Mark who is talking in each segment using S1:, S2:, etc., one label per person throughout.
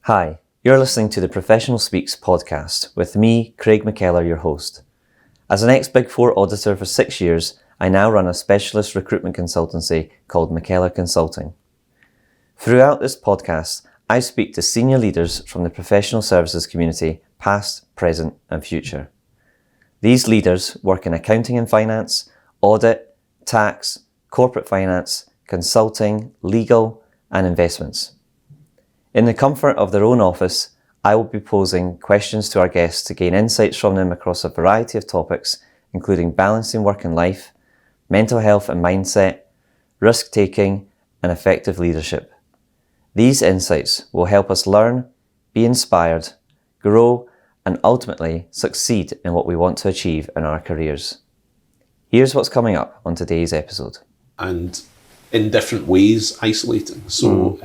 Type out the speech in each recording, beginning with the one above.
S1: Hi, you're listening to the Professional Speaks podcast with me, Craig McKellar, your host. As an ex-Big Four auditor for 6 years, I now run a specialist recruitment consultancy called McKellar Consulting. Throughout this podcast, I speak to senior leaders from the professional services community, past, present and future. These leaders work in accounting and finance, audit, tax, corporate finance, consulting, legal and investments. In the comfort of their own office, I will be posing questions to our guests to gain insights from them across a variety of topics, including balancing work and life, mental health and mindset, risk-taking, and effective leadership. These insights will help us learn, be inspired, grow, and ultimately succeed in what we want to achieve in our careers. Here's what's coming up on today's episode.
S2: And in different ways, isolating. So,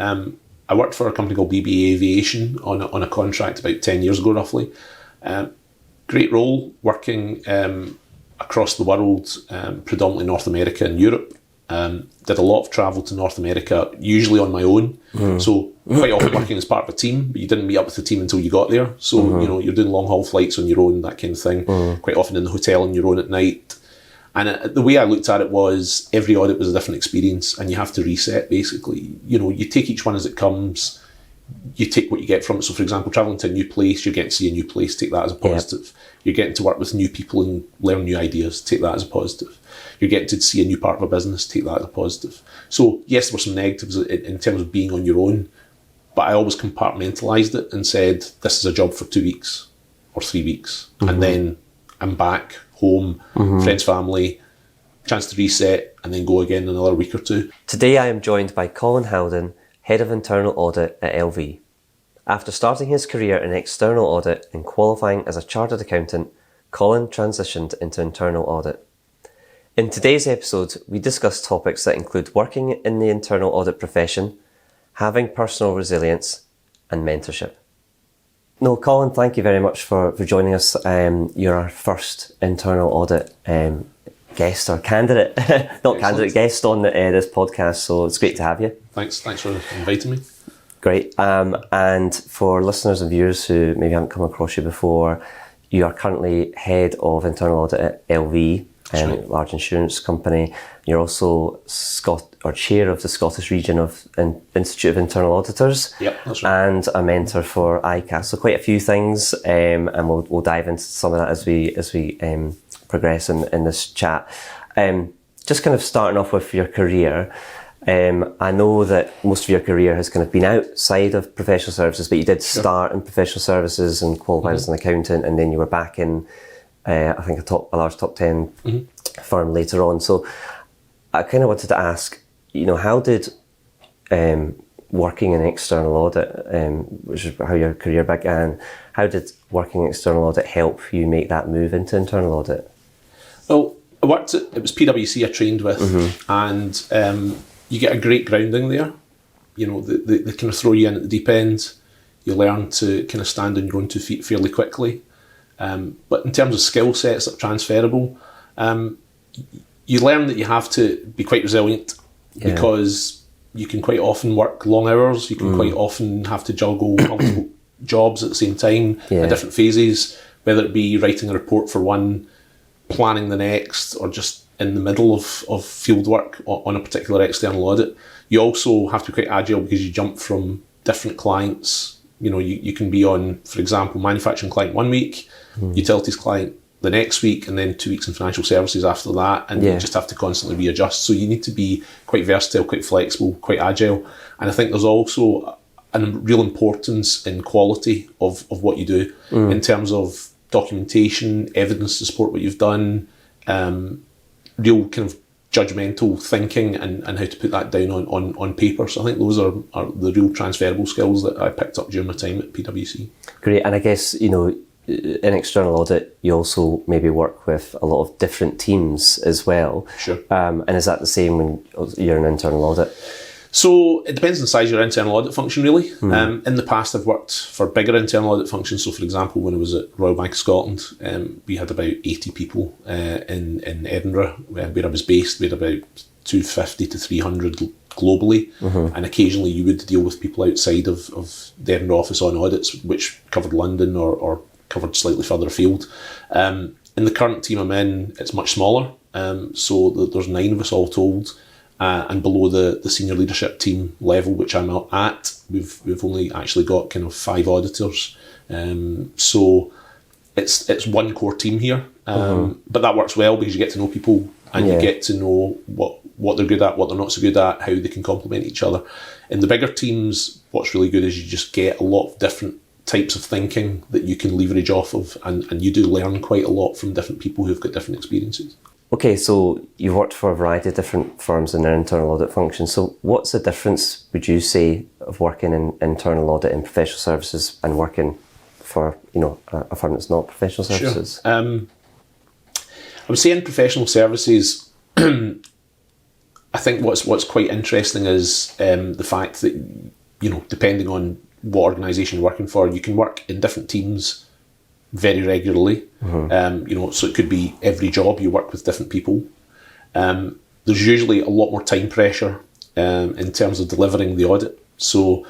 S2: I worked for a company called BBA Aviation on a contract about 10 years ago, roughly. Great role, working across the world, predominantly North America and Europe. Did a lot of travel to North America, usually on my own. So quite often working as part of a team, but you didn't meet up with the team until you got there. So, you're doing long haul flights on your own, that kind of thing. Quite often in the hotel on your own at night. And the way I looked at it was every audit was a different experience and you have to reset basically. You take each one as it comes, you take what you get from it. So for example, travelling to a new place, you're getting to see a new place, take that as a positive. Yep. You're getting to work with new people and learn new ideas, take that as a positive. You're getting to see a new part of a business, take that as a positive. So yes, there were some negatives in terms of being on your own, but I always compartmentalised it and said, this is a job for 2 weeks or 3 weeks. And then I'm back home, friends, family, chance to reset and then go again in another week or two.
S1: Today I am joined by Colin Howden, Head of Internal Audit at LV. After starting his career in external audit and qualifying as a chartered accountant, Colin transitioned into internal audit. In today's episode, we discuss topics that include working in the internal audit profession, having personal resilience and mentorship. No, Colin, thank you very much for joining us. You're our first internal audit guest or candidate, guest on this podcast. So it's great to have you.
S2: Thanks for inviting me.
S1: Great. And for listeners and viewers who maybe haven't come across you before, you are currently head of internal audit at LV, a large insurance company. You're also chair of the Scottish region of Institute of Internal Auditors.
S2: Yep, that's right.
S1: And a mentor for ICAS. So quite a few things, and we'll dive into some of that as we progress in this chat. Just kind of starting off with your career. I know that most of your career has kind of been outside of professional services, but you did start in professional services and qualified as an accountant, and then you were back in, I think, a large top 10 firm later on. So I kind of wanted to ask, how did working in external audit, which is how your career began, how did working in external audit help you make that move into internal audit?
S2: Well, it was PwC I trained with, and you get a great grounding there. They kind of throw you in at the deep end. You learn to kind of stand on your own 2 feet fairly quickly. But in terms of skill sets that are transferable, you learn that you have to be quite resilient because you can quite often work long hours. You can quite often have to juggle multiple jobs at the same time at different phases, whether it be writing a report for one, planning the next, or just in the middle of field work on a particular external audit. You also have to be quite agile because you jump from different clients. You can be on, for example, manufacturing client 1 week, utilities client the next week, and then 2 weeks in financial services after that, and you just have to constantly readjust. So you need to be quite versatile, quite flexible, quite agile. And I think there's also a real importance in quality of what you do in terms of documentation, evidence to support what you've done, real kind of judgmental thinking and how to put that down on paper. So I think those are the real transferable skills that I picked up during my time at PwC.
S1: Great. And I guess, in external audit, you also maybe work with a lot of different teams as well.
S2: Sure.
S1: And is that the same when you're in internal audit?
S2: So it depends on the size of your internal audit function, really. In the past, I've worked for bigger internal audit functions. So, for example, when I was at Royal Bank of Scotland, we had about 80 people in Edinburgh, where I was based. We had about 250 to 300 globally, and occasionally you would deal with people outside of the Edinburgh office on audits, which covered London or covered slightly further afield. In the current team I'm in, it's much smaller, so there's 9 of us all told, and below the senior leadership team level, which I'm at, we've only actually got kind of 5 auditors, so it's one core team here, but that works well because you get to know people and you get to know what they're good at, what they're not so good at, how they can complement each other. In the bigger teams, what's really good is you just get a lot of different types of thinking that you can leverage off of, and you do learn quite a lot from different people who've got different experiences.
S1: Okay, so you've worked for a variety of different firms in their internal audit function. So what's the difference, would you say, of working in internal audit in professional services and working for, a firm that's not professional services?
S2: Sure. I would say in professional services, I think what's quite interesting is the fact that, depending on what organisation you're working for, you can work in different teams very regularly. So it could be every job you work with different people. There's usually a lot more time pressure in terms of delivering the audit. So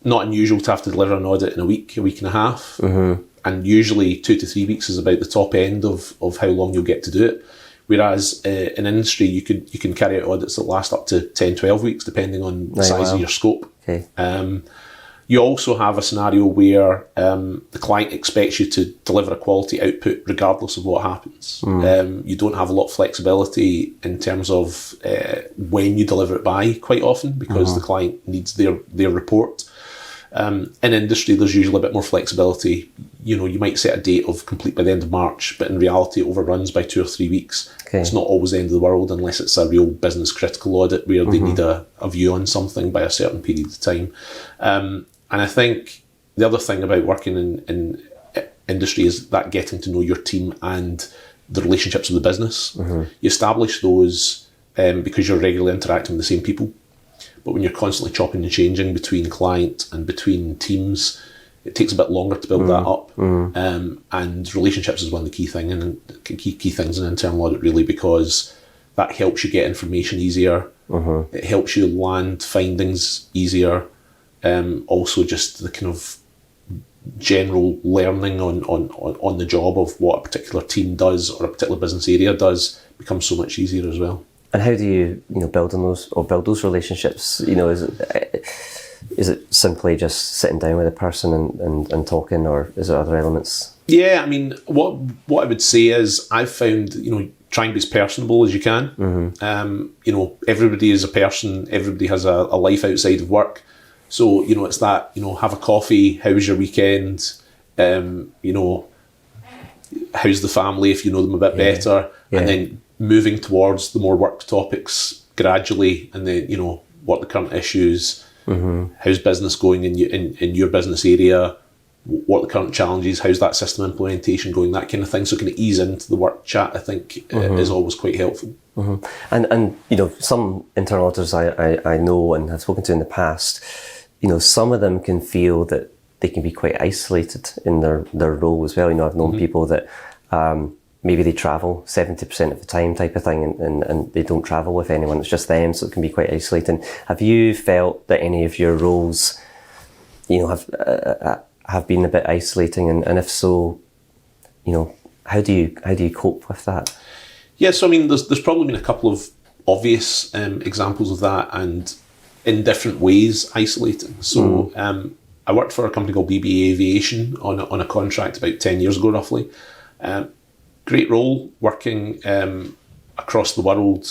S2: not unusual to have to deliver an audit in a week and a half. And usually 2 to 3 weeks is about the top end of how long you'll get to do it. Whereas in industry, you can carry out audits that last up to 10, 12 weeks, depending on the size of your scope.
S1: Okay.
S2: You also have a scenario where the client expects you to deliver a quality output regardless of what happens. You don't have a lot of flexibility in terms of when you deliver it by quite often, because the client needs their report. In industry, there's usually a bit more flexibility. You might set a date of complete by the end of March, but in reality it overruns by 2 or 3 weeks. Okay. It's not always the end of the world unless it's a real business critical audit where they need a view on something by a certain period of time. And I think the other thing about working in industry is that getting to know your team and the relationships with the business. You establish those because you're regularly interacting with the same people. But when you're constantly chopping and changing between client and between teams, it takes a bit longer to build that up. And relationships is one of the key things in internal audit, really, because that helps you get information easier. It helps you land findings easier. Also, just the kind of general learning on the job of what a particular team does or a particular business area does becomes so much easier as well.
S1: And how do you build those relationships? Is it simply just sitting down with a person and talking, or is there other elements? Yeah,
S2: I mean, what I would say is I've found, try and be as personable as you can. Everybody is a person, everybody has a life outside of work. So, it's that, have a coffee, how's your weekend, how's the family if you know them a bit better, and then moving towards the more work topics gradually, and then, what are the current issues, how's business going in your business area, what are the current challenges, how's that system implementation going, that kind of thing. So kind of ease into the work chat, I think, is always quite helpful.
S1: And some internal auditors I know and have spoken to in the past, some of them can feel that they can be quite isolated in their role as well. I've known people that maybe they travel 70% of the time type of thing, and they don't travel with anyone, it's just them, so it can be quite isolating. Have you felt that any of your roles have been a bit isolating, and if so, how do you cope with that?
S2: Yeah, so I mean, there's probably been a couple of obvious examples of that, and in different ways isolating. So I worked for a company called BBA Aviation on a contract about 10 years ago roughly. Great role, working across the world,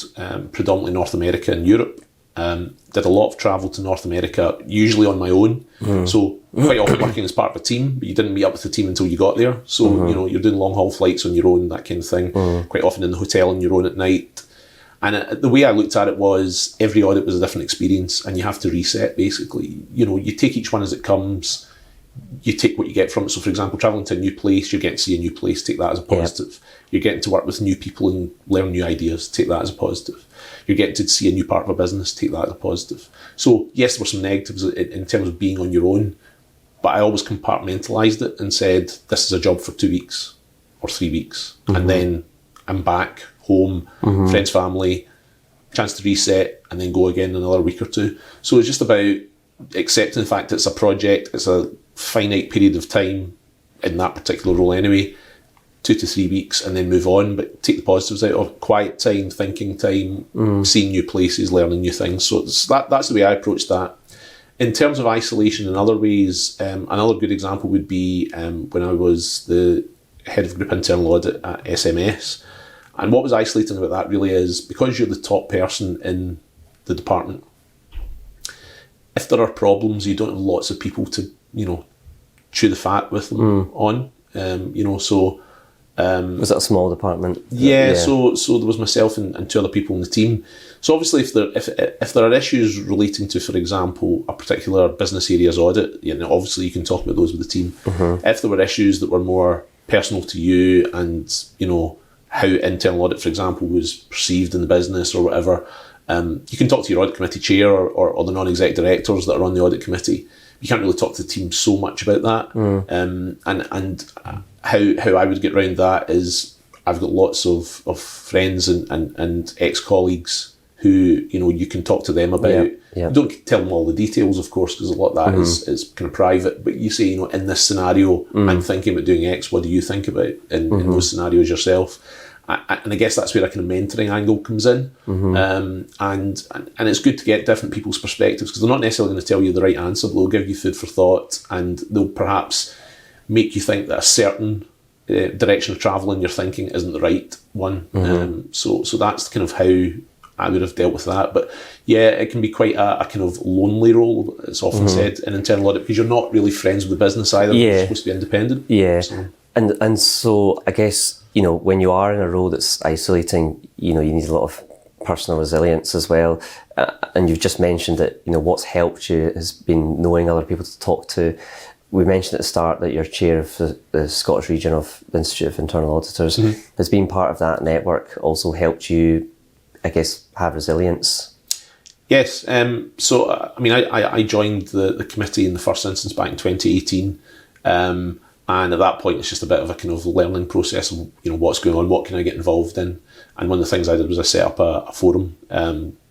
S2: predominantly North America and Europe. Did a lot of travel to North America, usually on my own. So quite often working as part of a team, but you didn't meet up with the team until you got there. So, you're doing long haul flights on your own, that kind of thing. Quite often in the hotel on your own at night. And the way I looked at it was every audit was a different experience, and you have to reset basically. You take each one as it comes. You take what you get from it. So, for example, travelling to a new place, you're getting to see a new place, take that as a positive. Yep. You're getting to work with new people and learn new ideas, take that as a positive. You're getting to see a new part of a business, take that as a positive. So, yes, there were some negatives in terms of being on your own, but I always compartmentalised it and said, this is a job for 2 weeks or 3 weeks. And then I'm back home, friends, family, chance to reset, and then go again in another week or two. So it's just about accepting the fact it's a project, it's a finite period of time in that particular role anyway, 2 to 3 weeks, and then move on, but take the positives out of quiet time, thinking time, seeing new places, learning new things. So that's the way I approach that. In terms of isolation in other ways, another good example would be when I was the head of group internal audit at SMS. And what was isolating about that really is, because you're the top person in the department, if there are problems, you don't have lots of people to, chew the fat with them on.
S1: Was it a small department?
S2: Yeah. So there was myself and 2 other people in the team. So obviously, if there are issues relating to, for example, a particular business area's audit, obviously you can talk about those with the team. If there were issues that were more personal to you, and how internal audit, for example, was perceived in the business or whatever, you can talk to your audit committee chair or the non-exec directors that are on the audit committee. You can't really talk to the team so much about that. And how I would get around that is, I've got lots of friends and ex-colleagues who, you can talk to them about.
S1: Yeah.
S2: Don't tell them all the details, of course, because a lot of that is kind of private. But you say, in this scenario, I'm thinking about doing X. What do you think about in those scenarios yourself? And I guess that's where a kind of mentoring angle comes in. And it's good to get different people's perspectives, because they're not necessarily going to tell you the right answer, but they'll give you food for thought, and they'll perhaps make you think that a certain direction of travel in your thinking isn't the right one. So that's kind of how I would have dealt with that. But yeah, it can be quite a kind of lonely role, it's often said, in internal audit, because you're not really friends with the business either. You're supposed to be independent.
S1: Yeah. And so I guess, when you are in a role that's isolating, you need a lot of personal resilience as well. And you've just mentioned that, what's helped you has been knowing other people to talk to. We mentioned at the start that you're chair of the Scottish region of the Institute of Internal Auditors. Has being part of that network also helped you, I guess, have resilience?
S2: Yes. I joined the committee in the first instance back in 2018. And at that point, it's just a bit of a kind of learning process of, what's going on, what can I get involved in. And one of the things I did was I set up a forum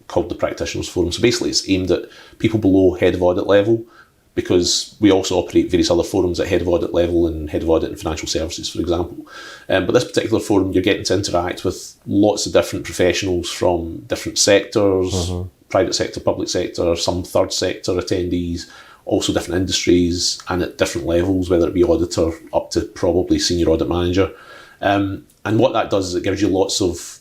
S2: called the Practitioners Forum. So basically it's aimed at people below head of audit level, because we also operate various other forums at head of audit level and head of audit in financial services, for example. But this particular forum, you're getting to interact with lots of different professionals from different sectors, private sector, public sector, some third sector attendees, also different industries, and at different levels, whether it be auditor up to probably senior audit manager. And what that does is it gives you lots of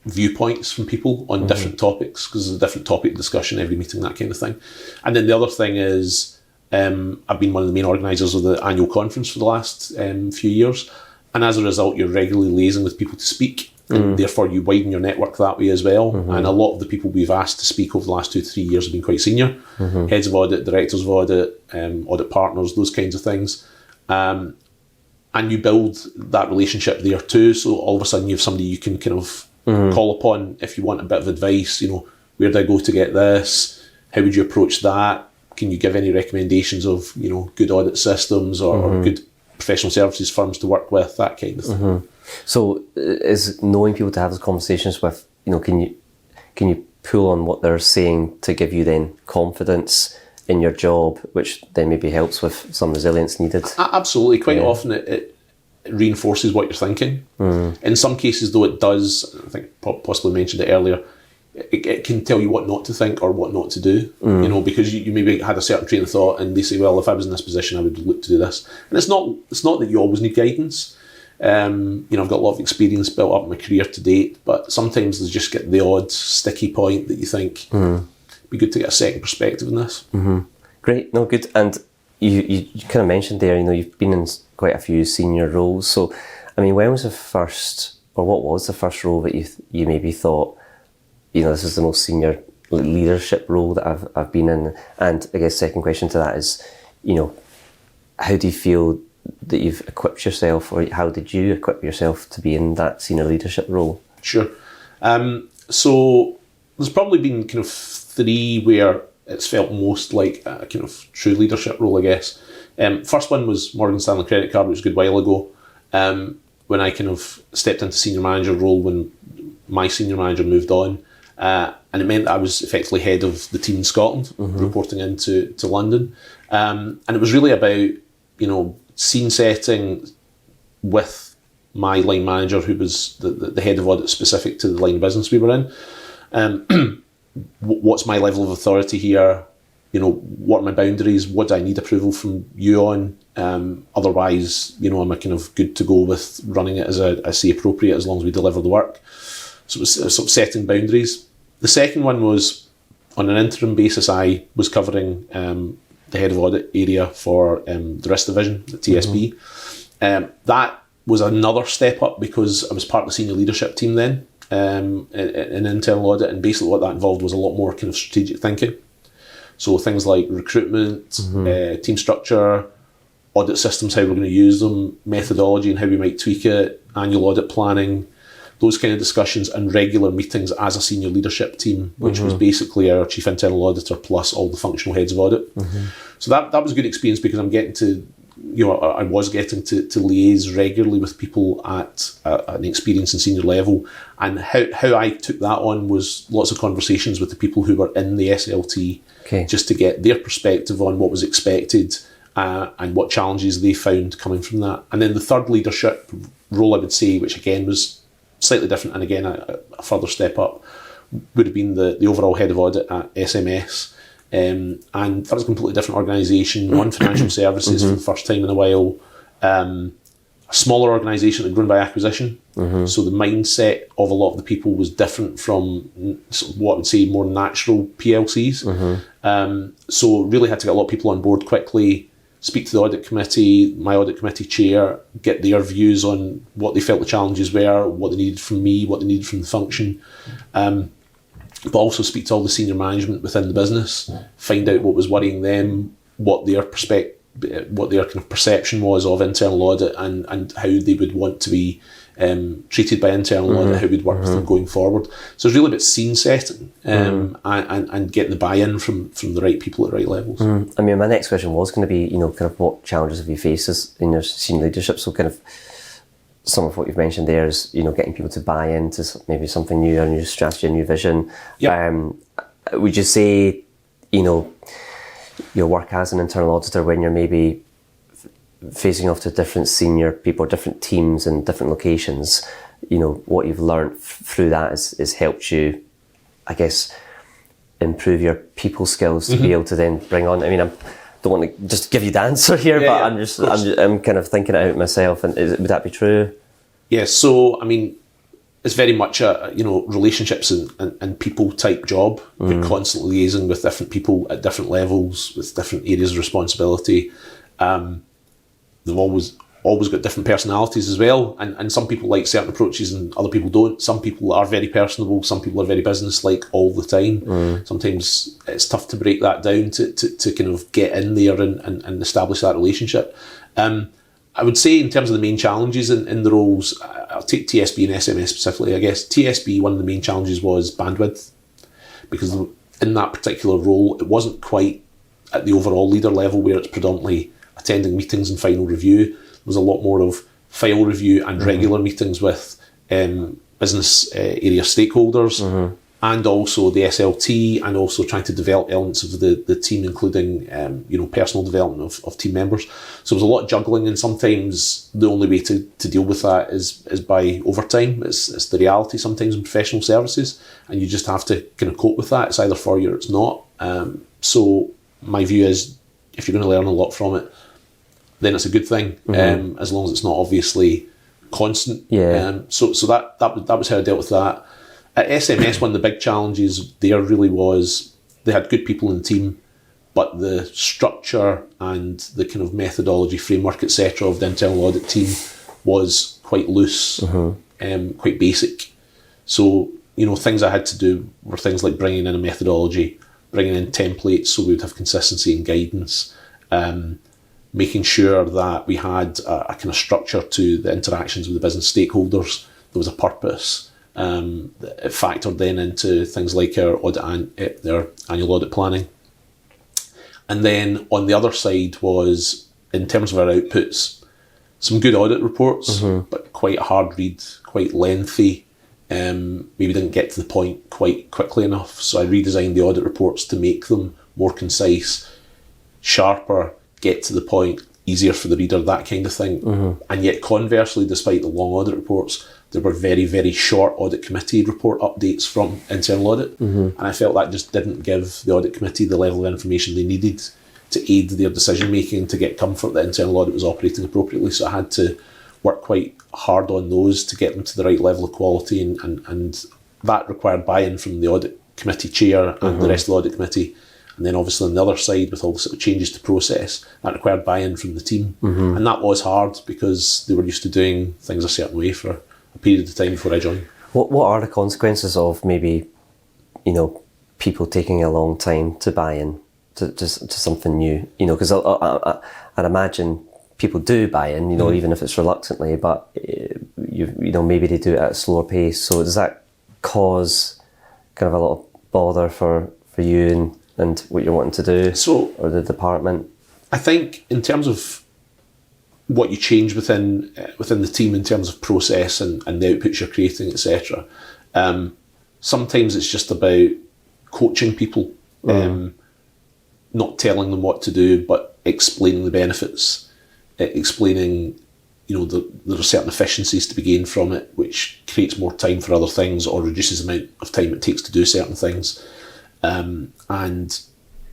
S2: viewpoints from people on different topics, because there's a different topic discussion every meeting, that kind of thing. And then the other thing is, I've been one of the main organisers of the annual conference for the last few years, and as a result you're regularly liaising with people to speak, and therefore you widen your network that way as well. And a lot of the people we've asked to speak over the last 2 to 3 years have been quite senior, heads of audit, directors of audit, audit partners, those kinds of things. And you build that relationship there too, so all of a sudden you have somebody you can kind of call upon if you want a bit of advice. Where do I go to get this? How would you approach that? Can you give any recommendations of good audit systems or good professional services firms to work with, that kind of thing.
S1: So is knowing people to have those conversations with, can you pull on what they're saying to give you then confidence in your job, which then maybe helps with some resilience needed? Absolutely.
S2: Quite often it reinforces what you're thinking. In some cases, though, it does, I think possibly mentioned it earlier, it can tell you what not to think or what not to do, because you maybe had a certain train of thought and they say, well, if I was in this position, I would look to do this. And it's not that you always need guidance. I've got a lot of experience built up in my career to date, but sometimes there's just get the odd sticky point that you think it'd be good to get a second perspective in this.
S1: Great, no, good. And you kind of mentioned there, you've been in quite a few senior roles. So, when was the first, or what was the first role that you maybe thought, this is the most senior leadership role that I've been in? And I guess second question to that is, how do you feel that you've equipped yourself, or how did you equip yourself to be in that senior leadership role?
S2: Sure. So there's probably been kind of three where it's felt most like a kind of true leadership role, I guess. First one was Morgan Stanley Credit Card, which was a good while ago, when I kind of stepped into senior manager role when my senior manager moved on. it meant that I was effectively head of the team in Scotland, reporting into London. And it was really about, scene setting with my line manager, who was the head of audit specific to the line of business we were in. What's my level of authority here? What are my boundaries? What do I need approval from you on? Otherwise, am I kind of good to go with running it as I see appropriate, as long as we deliver the work? So it was sort of setting boundaries. The second one was, on an interim basis, I was covering the head of audit area for the risk division, the TSB. That was another step up because I was part of the senior leadership team then in internal audit, and basically what that involved was a lot more kind of strategic thinking. So things like recruitment, team structure, audit systems, how we're going to use them, methodology and how we might tweak it, annual audit planning, those kind of discussions, and regular meetings as a senior leadership team, which was basically our chief internal auditor plus all the functional heads of audit. So that was a good experience because I'm getting to, I was getting to liaise regularly with people at an experienced and senior level. And how I took that on was lots of conversations with the people who were in the SLT, just to get their perspective on what was expected and what challenges they found coming from that. And then the third leadership role, I would say, which again was slightly different and again a further step up, would have been the overall head of audit at SMS. And that was a completely different organisation, non-financial services for the first time in a while. A smaller organisation that had grown by acquisition. So the mindset of a lot of the people was different from sort of what I would say more natural PLCs. So really had to get a lot of people on board quickly, speak to the audit committee, my audit committee chair, get their views on what they felt the challenges were, what they needed from me, what they needed from the function. But also speak to all the senior management within the business, find out what was worrying them, what their kind of perception was of internal audit, and how they would want to be treated by internal audit, how we'd work with them going forward. So it's really about scene setting and getting the buy-in from the right people at the right levels.
S1: I mean, my next question was going to be, kind of what challenges have you faced in your senior leadership? So kind of some of what you've mentioned there is, getting people to buy into maybe something new, a new strategy, a new vision. Would you say, your work as an internal auditor, when you're maybe facing off to different senior people, different teams and different locations, what you've learned through that is helped you, I guess, improve your people skills to be able to then bring on. I mean, I don't want to just give you the answer here, but I'm kind of thinking it out myself. And would that be true?
S2: Yeah. So I mean, it's very much a relationships and people type job. You're constantly liaising with different people at different levels with different areas of responsibility. They've always got different personalities as well, and some people like certain approaches and other people don't. Some people are very personable, some people are very business-like all the time. Sometimes it's tough to break that down to kind of get in there and establish that relationship. I would say in terms of the main challenges in the roles, I'll take TSB and SMS specifically, I guess. TSB, one of the main challenges was bandwidth, because in that particular role, it wasn't quite at the overall leader level where it's predominantly attending meetings and final review. There was a lot more of file review and regular meetings with business area stakeholders, and also the SLT, and also trying to develop elements of the team, including personal development of team members. So there's a lot of juggling, and sometimes the only way to deal with that is by overtime. It's the reality sometimes in professional services, and you just have to kind of cope with that. It's either for you or it's not. So my view is, if you're going to learn a lot from it, then it's a good thing, as long as it's not obviously constant. So that was how I dealt with that. At SMS, one of the big challenges there really was they had good people in the team, but the structure and the kind of methodology, framework, etc. of the internal audit team was quite loose, quite basic. So, things I had to do were things like bringing in a methodology, bringing in templates so we would have consistency and guidance, making sure that we had a kind of structure to the interactions with the business stakeholders. There was a purpose. It factored then into things like our their annual audit planning. And then on the other side was, in terms of our outputs, some good audit reports, but quite hard read, quite lengthy, maybe didn't get to the point quite quickly enough. So I redesigned the audit reports to make them more concise, sharper, get to the point, easier for the reader, that kind of thing. And yet conversely, despite the long audit reports, there were very, very short audit committee report updates from internal audit. And I felt that just didn't give the audit committee the level of information they needed to aid their decision making, to get comfort that internal audit was operating appropriately. So I had to work quite hard on those to get them to the right level of quality, and that required buy-in from the audit committee chair and the rest of the audit committee. And then obviously on the other side, with all the sort of changes to process, that required buy-in from the team. And that was hard because they were used to doing things a certain way for a period of time before I joined.
S1: What are the consequences of maybe, people taking a long time to buy in to something new? Because I'd imagine people do buy in, even if it's reluctantly, but maybe they do it at a slower pace. So does that cause kind of a lot of bother for you and what you're wanting to do, or the department?
S2: I think in terms of what you change within the team in terms of process and the outputs you're creating, etc. Sometimes it's just about coaching people, not telling them what to do, but explaining the benefits, explaining, there are certain efficiencies to be gained from it, which creates more time for other things or reduces the amount of time it takes to do certain things. And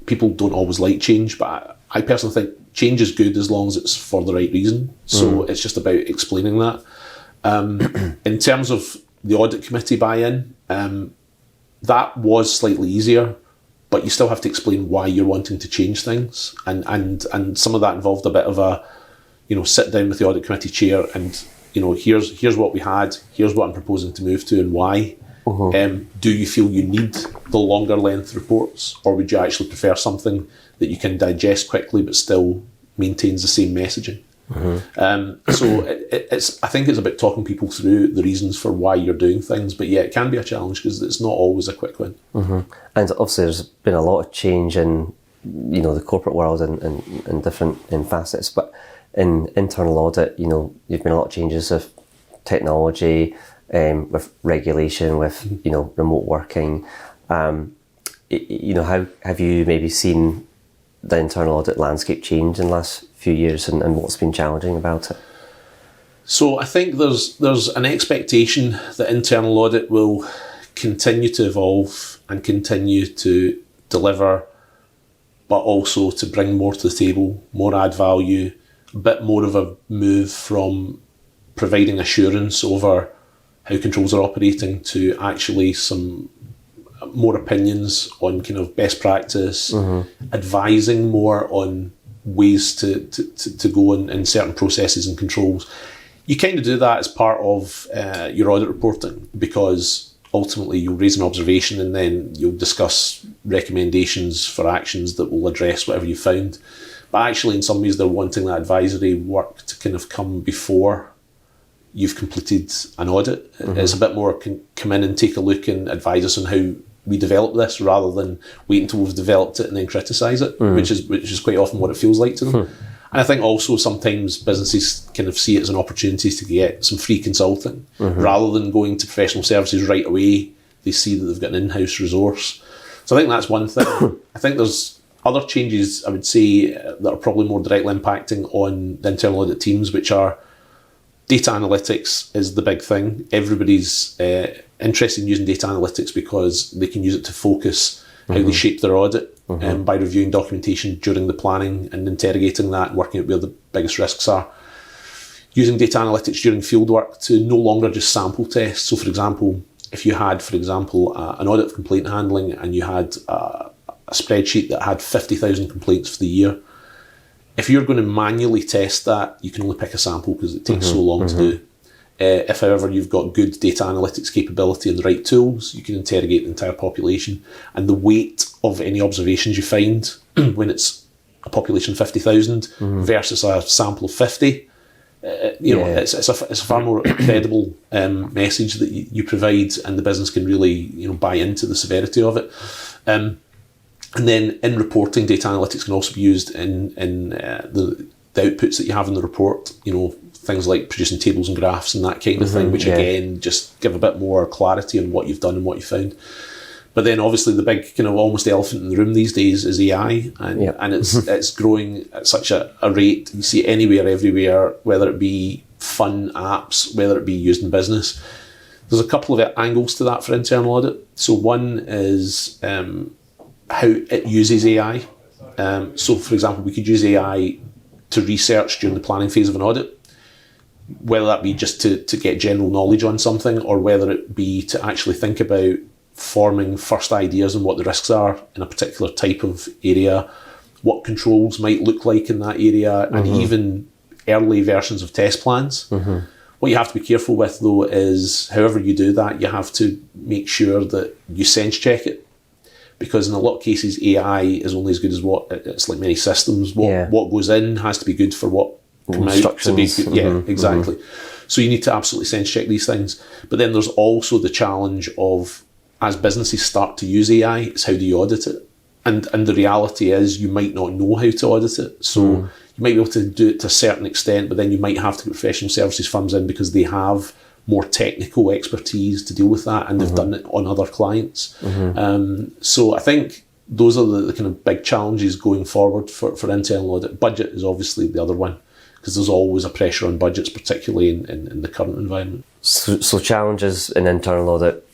S2: people don't always like change, but I personally think change is good as long as it's for the right reason. So it's just about explaining that. In terms of the audit committee buy-in, that was slightly easier, but you still have to explain why you're wanting to change things. And some of that involved a bit of a, sit down with the audit committee chair and, here's what we had, here's what I'm proposing to move to and why. Do you feel you need the longer length reports, or would you actually prefer something that you can digest quickly but still maintains the same messaging? So I think it's about talking people through the reasons for why you're doing things, but yeah, it can be a challenge because it's not always a quick win.
S1: And obviously there's been a lot of change in the corporate world and different facets, but in internal audit, you've been a lot of changes of technology, with regulation, with remote working. How have you maybe seen the internal audit landscape change in the last few years, and what's been challenging about it?
S2: So I think there's an expectation that internal audit will continue to evolve and continue to deliver, but also to bring more to the table, more add value, a bit more of a move from providing assurance over how controls are operating to actually some more opinions on kind of best practice, advising more on ways to go in certain processes and controls. You kind of do that as part of your audit reporting, because ultimately you'll raise an observation and then you'll discuss recommendations for actions that will address whatever you found. But actually in some ways they're wanting that advisory work to kind of come before you've completed an audit. It's a bit more come in and take a look and advise us on how we develop this, rather than wait until we've developed it and then criticise it, which is quite often what it feels like to them. And I think also sometimes businesses kind of see it as an opportunity to get some free consulting. Rather than going to professional services right away, they see that they've got an in-house resource. So I think that's one thing. I think there's other changes, I would say, that are probably more directly impacting on the internal audit teams, which are data analytics is the big thing. Everybody's interested in using data analytics because they can use it to focus how they shape their audit by reviewing documentation during the planning and interrogating that and working out where the biggest risks are. Using data analytics during fieldwork to no longer just sample test. So for example, if you had, an audit of complaint handling and you had a spreadsheet that had 50,000 complaints for the year, if you're going to manually test that, you can only pick a sample because it takes so long to do. If, however, you've got good data analytics capability and the right tools, you can interrogate the entire population. And the weight of any observations you find when it's a population of 50,000 versus a sample of 50, it's a far more credible message that you provide, and the business can really buy into the severity of it. And then in reporting, data analytics can also be used in the outputs that you have in the report. things like producing tables and graphs and that kind of thing, which again just give a bit more clarity on what you've done and what you found. But then obviously the big kind of almost elephant in the room these days is AI, and it's growing at such a rate. You see it anywhere, everywhere, whether it be fun apps, whether it be used in business. There's a couple of angles to that for internal audit. So one is how it uses AI. So for example, we could use AI to research during the planning phase of an audit, whether that be just to get general knowledge on something, or whether it be to actually think about forming first ideas on what the risks are in a particular type of area, what controls might look like in that area, and even early versions of test plans. What you have to be careful with, though, is however you do that, you have to make sure that you sense check it, because in a lot of cases AI is only as good as what it's like many systems. What goes in has to be good for what comes out to be good. Yeah, exactly. So you need to absolutely sense check these things. But then there's also the challenge of, as businesses start to use AI, it's how do you audit it? And the reality is you might not know how to audit it. So you might be able to do it to a certain extent, but then you might have to get professional services firms in because they have more technical expertise to deal with that, and they've done it on other clients. So I think those are the kind of big challenges going forward for internal audit. Budget is obviously the other one, because there's always a pressure on budgets, particularly in the current environment.
S1: So challenges in internal audit,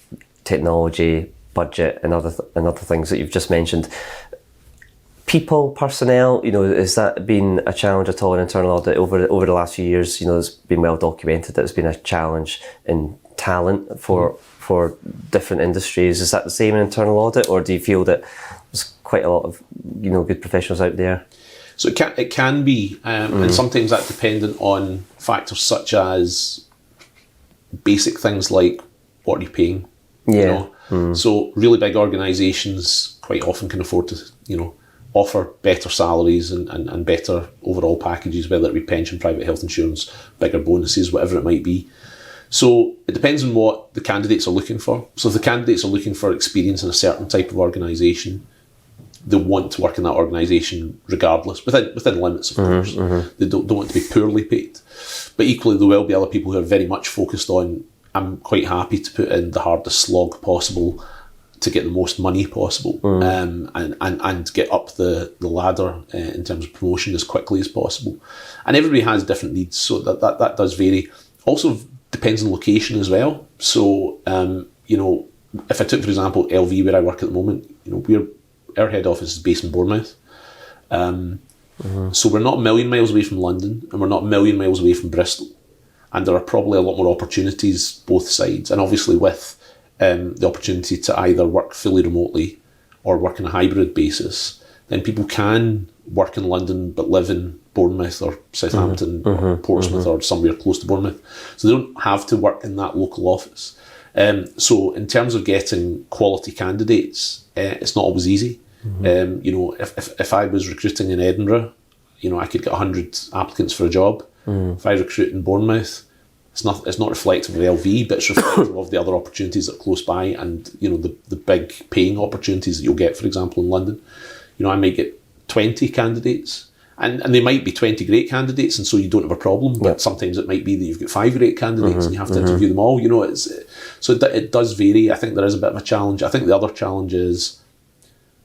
S1: technology, budget, and other things that you've just mentioned. People, personnel, has that been a challenge at all in internal audit over the last few years? It's been well documented that it's been a challenge in talent for different industries. Is that the same in internal audit, or do you feel that there's quite a lot of good professionals out there?
S2: So it can be, and sometimes that's dependent on factors such as basic things like what are you paying. So really big organisations quite often can afford to offer better salaries and better overall packages, whether it be pension, private health insurance, bigger bonuses, whatever it might be. So it depends on what the candidates are looking for. So if the candidates are looking for experience in a certain type of organisation, they want to work in that organisation regardless, within limits, of course. They don't want to be poorly paid. But equally, there will be other people who are very much focused on, I'm quite happy to put in the hardest slog possible to get the most money possible, and get up the ladder in terms of promotion as quickly as possible. And everybody has different needs, so that does vary. Also depends on location as well. So, if I took, for example, LV, where I work at the moment, our head office is based in Bournemouth. So we're not a million miles away from London, and we're not a million miles away from Bristol. And there are probably a lot more opportunities both sides. And obviously with the opportunity to either work fully remotely or work on a hybrid basis, then people can work in London but live in Bournemouth or Southampton or Portsmouth or somewhere close to Bournemouth. So they don't have to work in that local office. So in terms of getting quality candidates, it's not always easy. If I was recruiting in Edinburgh, I could get 100 applicants for a job. If I recruit in Bournemouth, it's not reflective of LV, but it's reflective of the other opportunities that are close by, and the big paying opportunities that you'll get, for example, in London. I might get 20 candidates, and they might be 20 great candidates, and so you don't have a problem. But sometimes it might be that you've got 5 great candidates, and you have to interview them all. It does vary. I think there is a bit of a challenge. I think the other challenge is,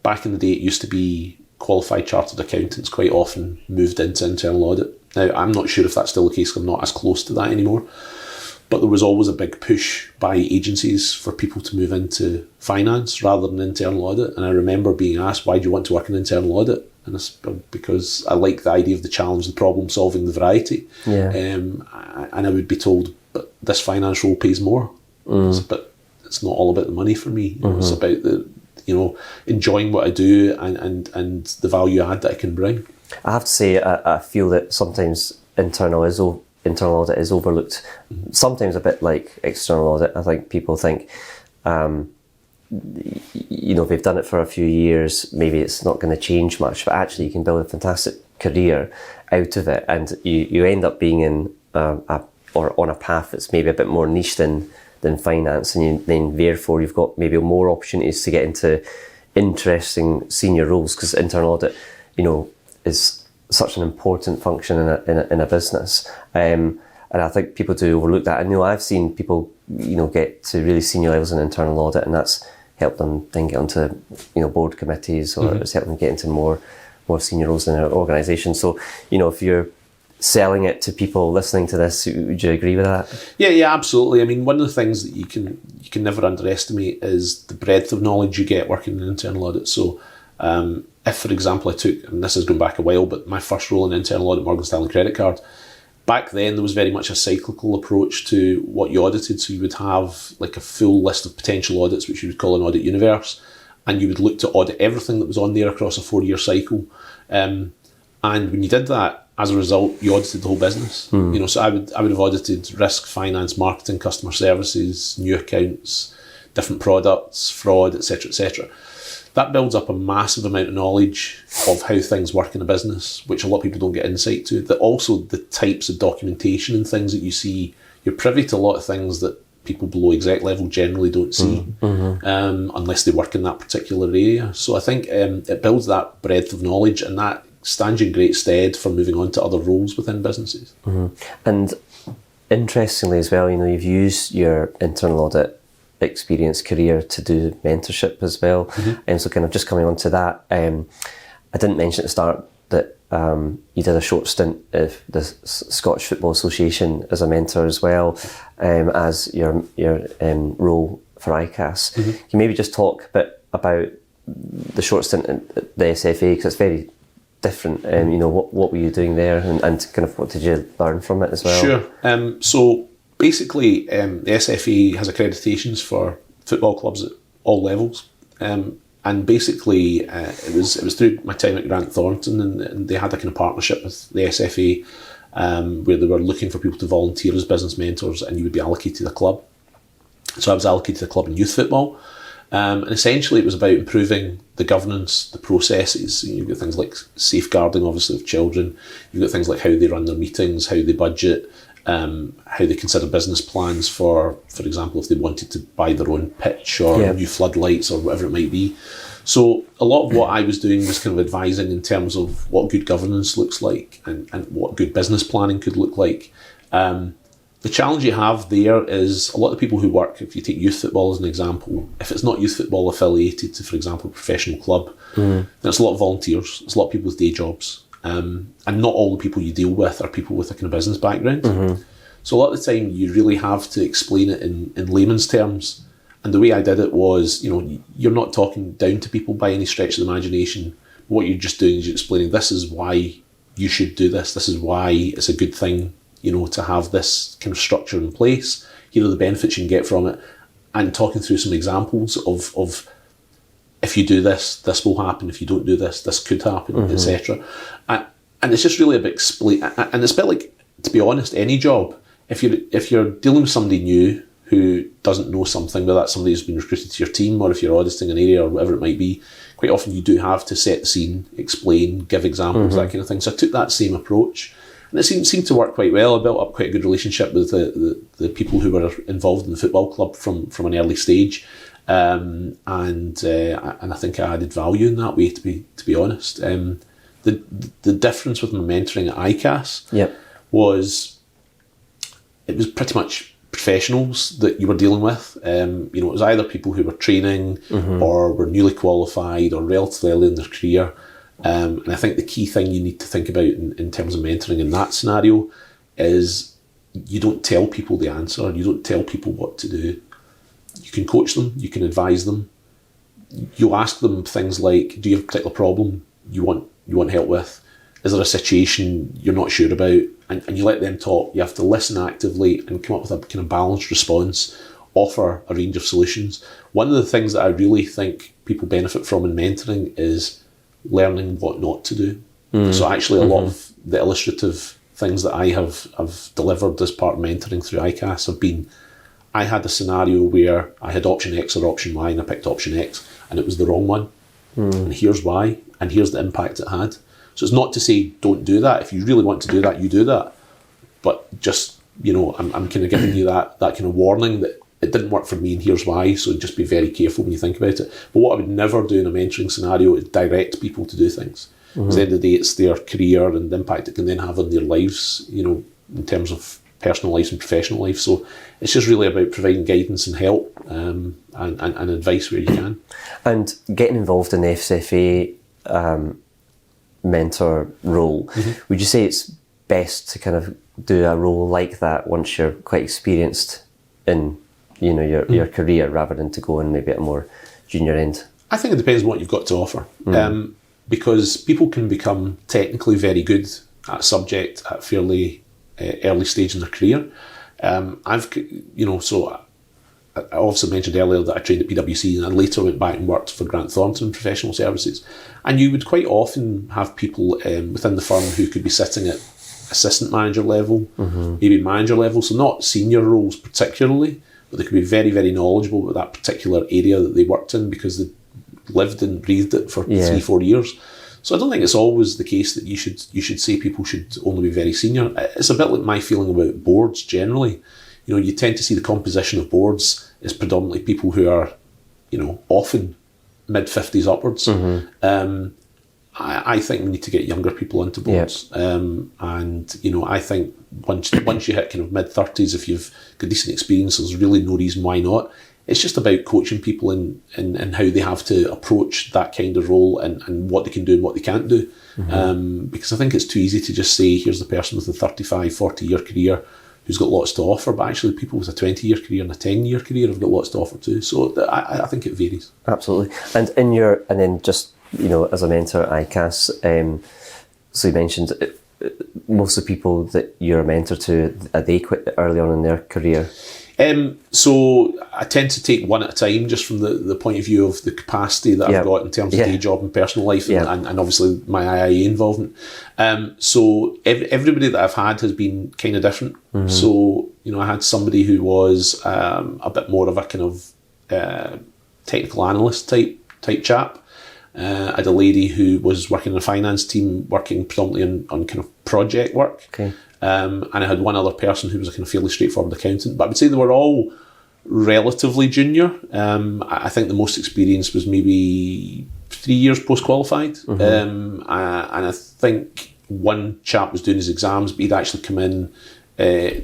S2: back in the day, it used to be qualified chartered accountants quite often moved into internal audit. Now, I'm not sure if that's still the case, I'm not as close to that anymore. But there was always a big push by agencies for people to move into finance rather than internal audit. And I remember being asked, why do you want to work in internal audit? And it's because I like the idea of the challenge, the problem solving, the variety. And I would be told, but this finance role pays more. But it's not all about the money for me. It's about the enjoying what I do and the value add that I can bring.
S1: I have to say, I feel that sometimes internal audit is overlooked. Sometimes a bit like external audit. I think people think, if they've done it for a few years, maybe it's not going to change much. But actually, you can build a fantastic career out of it, and you end up being in on a path that's maybe a bit more niche than finance, and then therefore you've got maybe more opportunities to get into interesting senior roles, because internal audit, is such an important function in a business. And I think people do overlook that. And I've seen people, get to really senior levels in internal audit, and that's helped them then get onto, board committees, or it's helped them get into more senior roles in their organisation. So, if you're selling it to people listening to this, would you agree with that?
S2: Yeah, absolutely. I mean, one of the things that you can never underestimate is the breadth of knowledge you get working in internal audit. So, if, for example, I took, and this is going back a while, but my first role in internal audit, Morgan Stanley credit card, back then there was very much a cyclical approach to what you audited. So you would have like a full list of potential audits, which you would call an audit universe, and you would look to audit everything that was on there across a 4-year cycle. And when you did that, as a result, you audited the whole business. So I would have audited risk, finance, marketing, customer services, new accounts, different products, fraud, etc., etc. That builds up a massive amount of knowledge of how things work in a business, which a lot of people don't get insight to. That also the types of documentation and things that you see, you're privy to a lot of things that people below exec level generally don't see, unless they work in that particular area. So I think it builds that breadth of knowledge, and that stands you in great stead for moving on to other roles within businesses.
S1: And interestingly as well, you've used your internal audit experience career to do mentorship as well. And so kind of just coming on to that, I didn't mention at the start that you did a short stint of the Scottish Football Association as a mentor as well, as your role for ICAS. Can you maybe just talk a bit about the short stint at the SFA, because it's very different. What were you doing there, and kind of what did you learn from it as well?
S2: Sure. So basically, the SFA has accreditations for football clubs at all levels, and basically it was through my time at Grant Thornton, and they had a kind of partnership with the SFA, where they were looking for people to volunteer as business mentors, and you would be allocated a club. So I was allocated a club in youth football, and essentially it was about improving the governance, the processes. You've got things like safeguarding, obviously, of children. You've got things like how they run their meetings, how they budget, how they consider business plans for example, if they wanted to buy their own pitch or new floodlights or whatever it might be. So a lot of what I was doing was kind of advising in terms of what good governance looks like, and what good business planning could look like. The challenge you have there is a lot of people who work, if you take youth football as an example, if it's not youth football affiliated to, for example, a professional club, then it's a lot of volunteers, it's a lot of people with day jobs. And not all the people you deal with are people with a kind of business background. So a lot of the time you really have to explain it in layman's terms. And the way I did it was, you're not talking down to people by any stretch of the imagination. What you're just doing is you're explaining, this is why you should do this. This is why it's a good thing, to have this kind of structure in place. Here are the benefits you can get from it. And talking through some examples of if you do this, this will happen. If you don't do this, this could happen, etc. And it's just really a bit explain. And it's a bit like, to be honest, any job. If you're dealing with somebody new who doesn't know something, whether that's somebody who's been recruited to your team, or if you're auditing an area or whatever it might be, quite often you do have to set the scene, explain, give examples, that kind of thing. So I took that same approach, and it seemed to work quite well. I built up quite a good relationship with the people who were involved in the football club from an early stage. And I think I added value in that way, to be honest. The difference with my mentoring at ICAS was it was pretty much professionals that you were dealing with. It was either people who were training or were newly qualified or relatively early in their career. And I think the key thing you need to think about in terms of mentoring in that scenario is you don't tell people the answer. You don't tell people what to do. You can coach them, you can advise them. You'll ask them things like, do you have a particular problem you want help with? Is there a situation you're not sure about? And you let them talk. You have to listen actively and come up with a kind of balanced response, offer a range of solutions. One of the things that I really think people benefit from in mentoring is learning what not to do. So actually a lot of the illustrative things that I have delivered as part of mentoring through ICAS have been, I had a scenario where I had option X or option Y, and I picked option X, and it was the wrong one. And here's why, and here's the impact it had. So it's not to say don't do that. If you really want to do that, you do that. But just, I'm kind of giving you that kind of warning that it didn't work for me, and here's why. So just be very careful when you think about it. But what I would never do in a mentoring scenario is direct people to do things. Because at the end of the day, it's their career and the impact it can then have on their lives, in terms of personal lives and professional life. So it's just really about providing guidance and help and advice where you can.
S1: And getting involved in the FCFA mentor role, would you say it's best to kind of do a role like that once you're quite experienced in your career, rather than to go in maybe at a more junior end?
S2: I think it depends on what you've got to offer. Because people can become technically very good at a subject at a fairly early stage in their career. So I obviously mentioned earlier that I trained at PwC, and I later went back and worked for Grant Thornton Professional Services. And you would quite often have people within the firm who could be sitting at assistant manager level, maybe manager level, so not senior roles particularly, but they could be very, very knowledgeable about that particular area that they worked in because they lived and breathed it for 3-4 years. So I don't think it's always the case that you should say people should only be very senior. It's a bit like my feeling about boards generally. You tend to see the composition of boards is predominantly people who are, often mid-50s upwards. I think we need to get younger people into boards. I think once you hit kind of mid-30s, if you've got decent experience, there's really no reason why not. It's just about coaching people in how they have to approach that kind of role and what they can do and what they can't do. Because I think it's too easy to just say, here's the person with a 35, 40-year career who's got lots to offer, but actually people with a 20-year career and a 10-year career have got lots to offer too. So I think it varies. Absolutely.
S1: And then just, as a mentor at ICAS, so you mentioned most of the people that you're a mentor to, are they quite early on in their career?
S2: So I tend to take one at a time, just from the point of view of the capacity that I've got in terms of day job and personal life, and obviously my IIA involvement. So everybody that I've had has been kind of different. So, I had somebody who was a bit more of a kind of technical analyst type chap. I had a lady who was working in a finance team, working predominantly on kind of project work.
S1: Okay.
S2: And I had one other person who was a kind of fairly straightforward accountant. But I would say they were all relatively junior. I think the most experienced was maybe 3 years post-qualified. And I think one chap was doing his exams, but he'd actually come in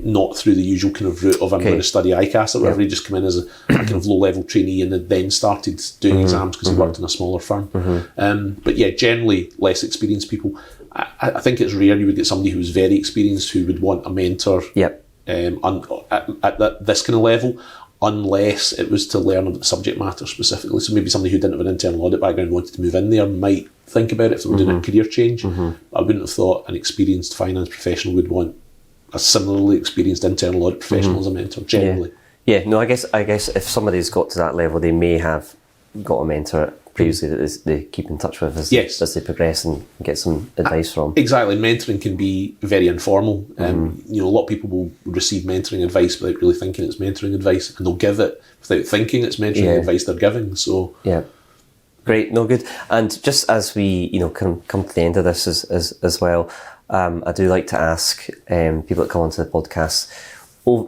S2: not through the usual kind of route of I'm going to study ICAS or whatever. He'd just come in as a kind of low-level trainee and had then started doing exams because he worked in a smaller firm. But yeah, generally less experienced people. I think it's rare you would get somebody who was very experienced who would want a mentor at this kind of level, unless it was to learn about the subject matter specifically. So maybe somebody who didn't have an internal audit background and wanted to move in there might think about it if they were doing a career change. I wouldn't have thought an experienced finance professional would want a similarly experienced internal audit professional as a mentor, generally.
S1: I guess if somebody's got to that level, they may have got a mentor previously that they keep in touch with as they progress and get some advice from.
S2: Exactly. Mentoring can be very informal. A lot of people will receive mentoring advice without really thinking it's mentoring advice, and they'll give it without thinking it's mentoring advice they're giving. So
S1: great, no good. And just as we come to the end of this as well, I do like to ask people that come onto the podcast,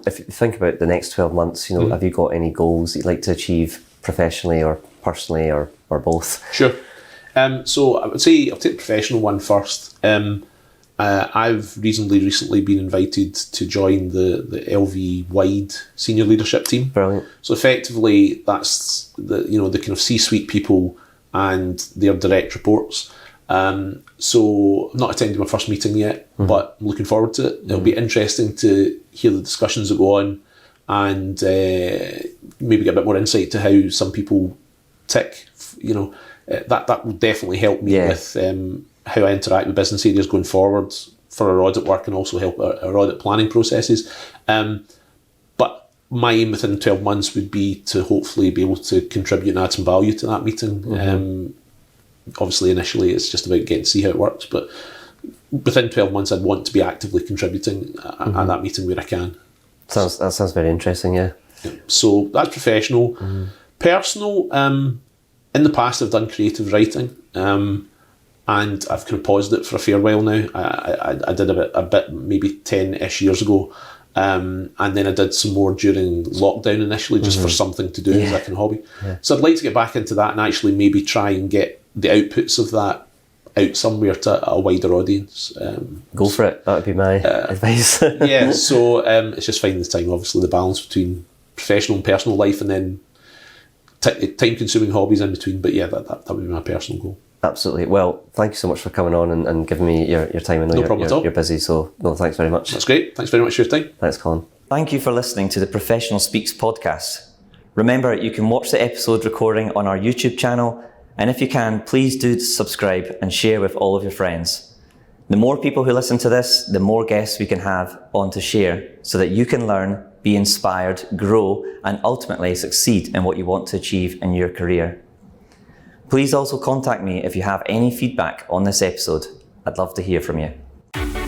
S1: if you think about the next 12 months, have you got any goals that you'd like to achieve professionally or personally or both?
S2: Sure. So I would say I'll take the professional one first. I've recently been invited to join the LV wide senior leadership team.
S1: Brilliant.
S2: So effectively that's the kind of C-suite people and their direct reports. So I'm not attending my first meeting yet, but I'm looking forward to it. It'll be interesting to hear the discussions that go on and maybe get a bit more insight to how some people tick. That will definitely help me with how I interact with business areas going forward for our audit work, and also help our audit planning processes. But my aim within 12 months would be to hopefully be able to contribute and add some value to that meeting. Obviously, initially, it's just about getting to see how it works, but within 12 months, I'd want to be actively contributing at that meeting where I can.
S1: That sounds very interesting, yeah.
S2: So that's professional. Personal, in the past I've done creative writing, and I've kind of paused it for a fair while now. I did a bit maybe 10-ish years ago, and then I did some more during lockdown initially, just for something to do as a kind of hobby. So I'd like to get back into that and actually maybe try and get the outputs of that out somewhere to a wider audience.
S1: Go for it. That would be my advice.
S2: Yeah, so it's just finding the time, obviously, the balance between professional and personal life, and then time-consuming hobbies in between. But yeah, that would be my personal goal.
S1: Absolutely. Well, thank you so much for coming on and giving me your time. I know you're busy, so no, thanks very much.
S2: That's great. Thanks very much for your time.
S1: Thanks, Colin. Thank you for listening to the Professional Speaks podcast. Remember, you can watch the episode recording on our YouTube channel, and if you can, please do subscribe and share with all of your friends. The more people who listen to this, the more guests we can have on to share, so that you can learn, be inspired, grow, and ultimately succeed in what you want to achieve in your career. Please also contact me if you have any feedback on this episode. I'd love to hear from you.